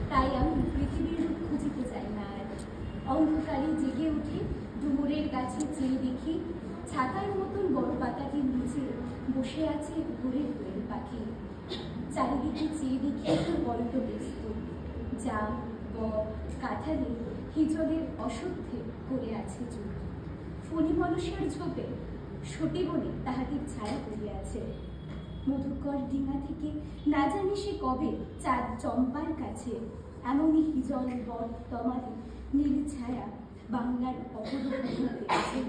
তাই আমি পৃথিবীর রূপ খুঁজিতে চাই না আর। অন্ধকারে জেগে উঠে ডুমুরের গাছে চেয়ে দেখি ছাতার মতন বড় পাতাটির নিচে বসে আছে ভোরের কোয়েল পাখি। চারিদিকে চেয়ে দেখি বড্ড ব্যস্ত, জাম, বক, কাঁঠালে হিজলের অসুদ্ধে করে আছে চুপ। ফণি মনসের ঝোপে সতী বলে তাহাদের ছায়া পড়িয়াছে। মধুকর ডিঙা থেকে না জানি সে কবে চাঁদ চম্পার কাছে এমনই হিজল বট তমালে নীল ছায়া বাংলার অপরূপ পেয়েছে।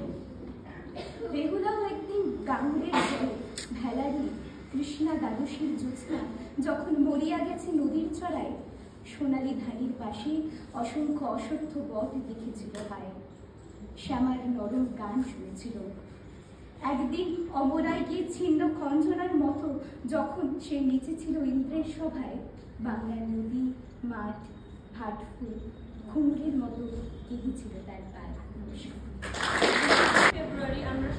বেহুলাও একদিন গাঙ্গের জলে ভেলা দিয়ে কৃষ্ণা দ্বাদশীর জ্যোৎস্না যখন মরিয়া গেছে নদীর চড়ায়, সোনালী ধানির পাশে অসংখ্য অশ্বত্থ বট দেখেছিল পায়ে, শ্যামার নরম গান শুনেছিল। একদিন অমরায় গিয়ে ছিন্ন খঞ্জনার মতো যখন সে নেচেছিল ইন্দ্রের সভায়, বাংলার নদী, মাঠ, হাটফুল ঘুমুরের মতো কেঁদেছিল তার পায়ে। ফেব্রুয়ারি আমরা